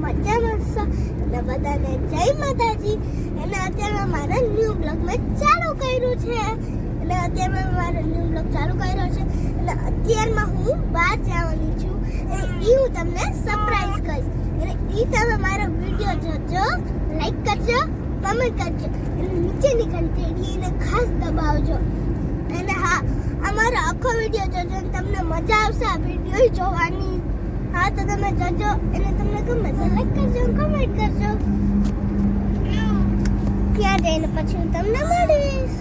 મજામાં છો અને બધાને જય માતાજી. અને અત્યારે મારા ન્યૂ બ્લોગ મેં ચાલુ કર્યું છે અને અત્યારે મારો ન્યૂ બ્લોગ ચાલુ કર્યો છે અને અત્યારમાં હું બહાર જવાની છું અને હું તમને સરપ્રાઈઝ કરીશ. અને તમે મારો વિડીયો જોજો, લાઈક કરજો, કમેન્ટ કરજો અને નીચેની ઘંટીને ખાસ દબાવજો. અને હા, અમારો આખો વિડીયો જોજો અને તમને મજા આવશે આ વિડીયો જોવાની. હા, તો તમે જોજો અને તમને ગમે તો લાઈક કરજો, કમેન્ટ કરજો. ત્યાં જઈને પછી હું તમને મળીશ.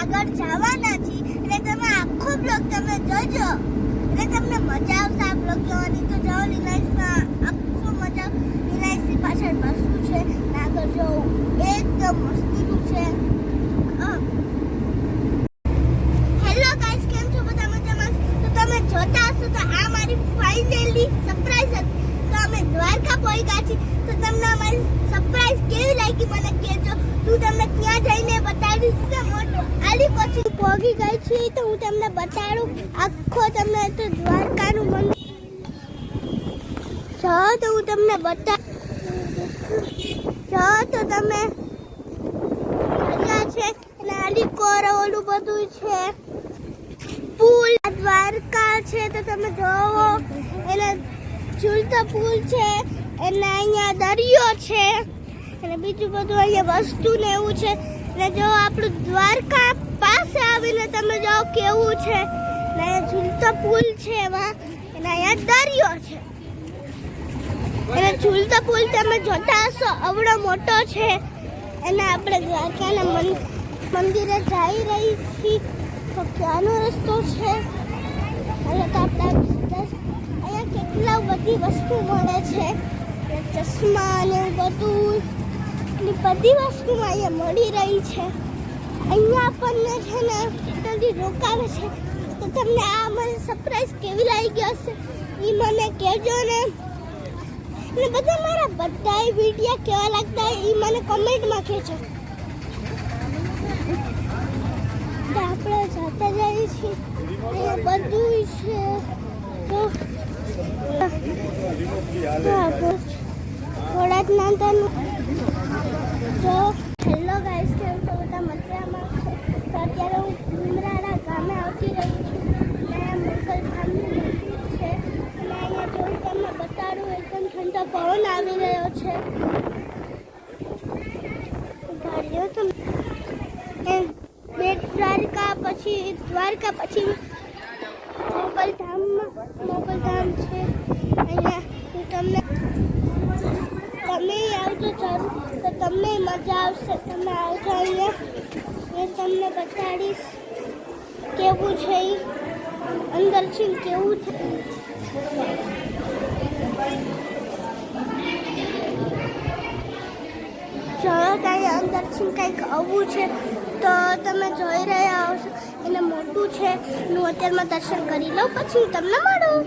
આગળ જવાના છીએ એટલે તમે આખો બ્લોગ તમે જોજો એટલે તમને મજા આવશે આ બ્લોગ જોવાની. તો જાઓ રિલાયન્સમાં આખો મજા. રિલાયન્સની પાછળ વસ્તુ છે, આગળ જો એકદમ મસ્તીનું છે. હેલો ગાઈસ, કેમ છો બધા? મજામાં? તો તમે જોતા હશો તો આ મારી ફાઇનલી સરપ્રાઈઝ હતી. તો અમે દ્વારકા પહોંચ્યા છીએ. તો તમને અમારી સરપ્રાઈઝ કેવી લાગી મને કહેજો. હું તમને ત્યાં જઈને બતાવીશ કે મોટો આલી પછી પહોંચી ગઈ છું તો હું તમને બતાડું આખો. તમને તો દ્વારકાનું મંદિર જો તો હું તમને જો તો તમે મજા છે અને આલી કોર ઓલું બધું છે. પુલ દ્વારકા છે તો તમે જોવો એટલે ઝૂલતો પુલ છે અને અહીંયા દરિયો છે અને બીજું બધું અહીંયા વસ્તુ ને એવું છે. અને જો આપણું દ્વારકા પાસે આવીને તમે જો કેવું છે. અને અહીંયા ઝૂલતો પુલ છે એમાં અને અહીંયા દરિયો છે. અને ઝૂલતો પુલ તમે જોતા હશો અવડો મોટો છે. અને આપણે દ્વારકાના મંદિરે જઈ રહી છીએ તો ક્યાંનો રસ્તો છે. એટલે તો આપણે અહીંયા કેટલા બધી વસ્તુ મળે છે, ચશ્મા ને બધું બધી વસ્તુ અહીંયા મળી રહી છે. અહીંયા આપણને છે ને જલ્દી રોકાવે છે. તો તમને આ મને સરપ્રાઈઝ કેવી લાગી હશે એ મને કહેજો ને. અને બધા મારા બધા વિડીયો કેવા લાગતા એ મને કમેન્ટમાં કહેજો. તો આપણે જતા જઈએ છીએ. અહીંયા બધું છે તો થોડાક નાનતાનું તો હેલો ગાઈસ, કેમ છો બધા? મજામાં છો? તો અત્યારે હું ઉમરાળા ગામે આવતી રહી છું. અહીંયા મોગલધામનું મંદિર છે અને અહીંયા જોઈ તમને બતાડું એકદમ ઠંડો પવન આવી રહ્યો છે. ગાડીઓ તો બેટ દ્વારકા પછી મોગલધામ છે. અહીંયા હું તમને આવજો જરૂર તો તમને મજા આવશે. તમે આવજો અહીંયા એ તમને બતાડીશ કેવું છે અંદર છે કેવું છે. ચલો ત્યાં અંદર છે કંઈક આવું છે તો તમે જોઈ રહ્યા હશો. એને મોટું છે. હું અત્યારમાં દર્શન કરી લઉં પછી હું તમને મળું.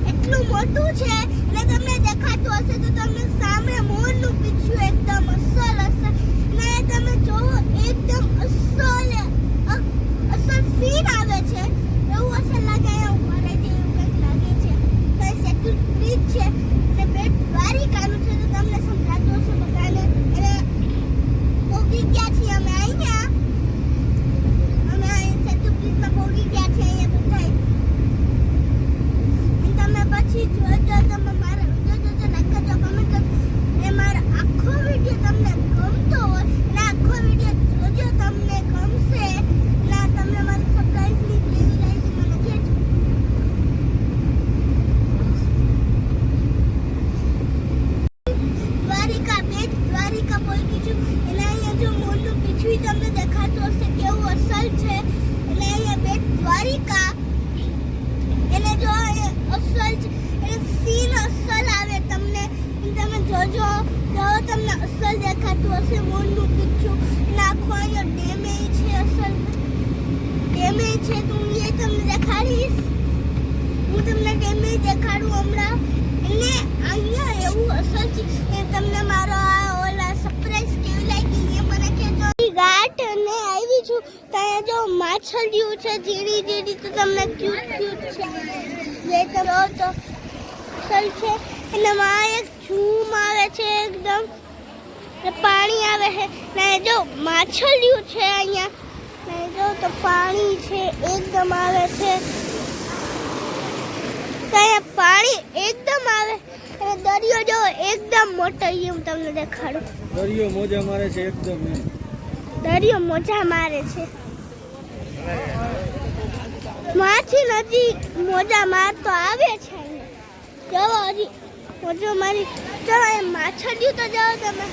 એટલું મોટું છે એટલે તમને દેખાતું હશે તો તમને સામે મોરનું પીછું એકદમ અસલ હશે. અને તમે જોવો એકદમ અસલ સીન આવે છે એવું અસલ લાગે. અહીંયા ઉભા રહી એવું કંઈક લાગે છે. તો સેટુલ બ્રિજ છે અને બેટ દ્વારિકાનું છે તો તમને સમજાતું હશે બધાને. એટલે પહોંચી ગયા છીએ અમે અહીંયા સેટુલ બ્રિજમાં પહોંચી ગયા છીએ અહીંયા બધા. પછી જોજો તમે મારા વિડીયો જોજો, લાઈક કરજો, કમેન્ટ કરજો. એ મારો આખો વિડીયો અસલ છે એ સીન અસલ આવે તમને તમે જોજો જો તમને અસલ દેખાતું હશે મોરનું પીછું નાખો અહીંયા ડેમેજ છે અસલ ડેમેજ છે તો હું એ તમને દેખાડીશ હું તમને ડેમેજ દેખાડું હમણાં અને અહીંયા એવું અસલ છે એ તમને મારો આ ઓલા સરપ્રાઈઝ કેવી લાગી એ મને કહેજો ઘાટ અને આવી છું ત્યાં જો માછલીઓ છે ઝીણી ઝીણી તો તમને ક્યુટ ક્યુટ છે જે તમે તો અસલ છે અને માં એક ઝૂમ આવે છે એકદમ પાણી આવે છે ને જો માછલીઓ છે અહીંયા ને જો તો પાણી છે એકદમ આવે છે ત્યાં પાણી એકદમ આવે અને દરિયો જો એકદમ મોટો હું તમને દેખાડું દરિયો મોજા મારે છે એકદમ દરિયો મોજા મારે છે માછી નદી મોજા મારતો આવે છે જવો હજી મોજો મારી ચલો એ માછલીઓ તો જાઓ તમે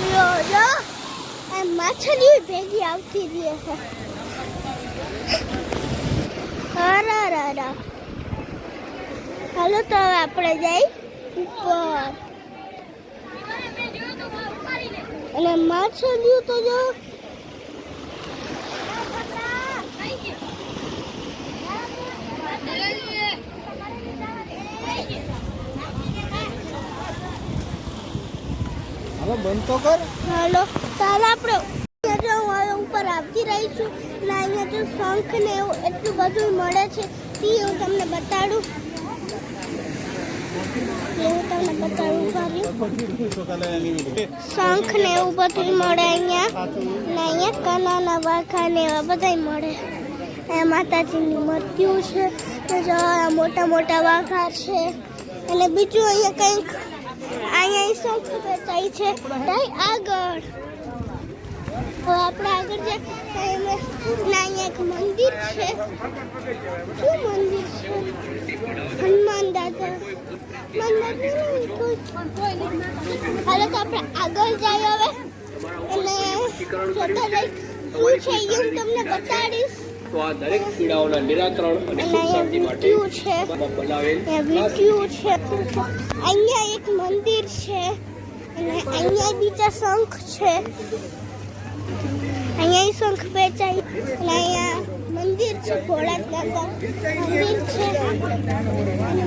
જો એ માછલીઓ ભેગી આવતી રહે છે અરે હાલો તો હવે આપણે જઈ ઉપર અને માછલીઓ તો જો હાલો બંધ તો કર હાલો તારે આપણે જો હવે ઉપર આવતી રહીશું ને અહીંયા જો શંખ ને એવું એટલું બધું મળે છે તે હું તમને બતાડું શંખ ને એવું બધું મળે અહીંયા ને અહીંયા કાનાના વાઘા ને એવા બધા મળે અહીંયા માતાજીની મૂર્તિઓ છે તો જો મોટા મોટા વાઘા છે અને બીજું અહીંયા કંઈક અહીંયા શંખ વેચાય છે ત્યાં આગળ હવે આપણે આગળ જઈએ અહીંયા એક મંદિર છે શું મંદિર છે હનુમાન દાદા હાલો તો આપણે આગળ જઈએ હવે અને જોતા જઈ શું છે એ હું તમને બતાડીશ તો આ દરેક પીડાઓના નિરાકરણ અને સુખ શાંતિ માટે બનાવેલ અહીંયા એક મંદિર છે અને અહીંયા બીજા શંખ છે અહીંયા શંખ વેચાય અને અહીંયા મંદિર છે ભોળાનાથ દાદા મંદિર છે અને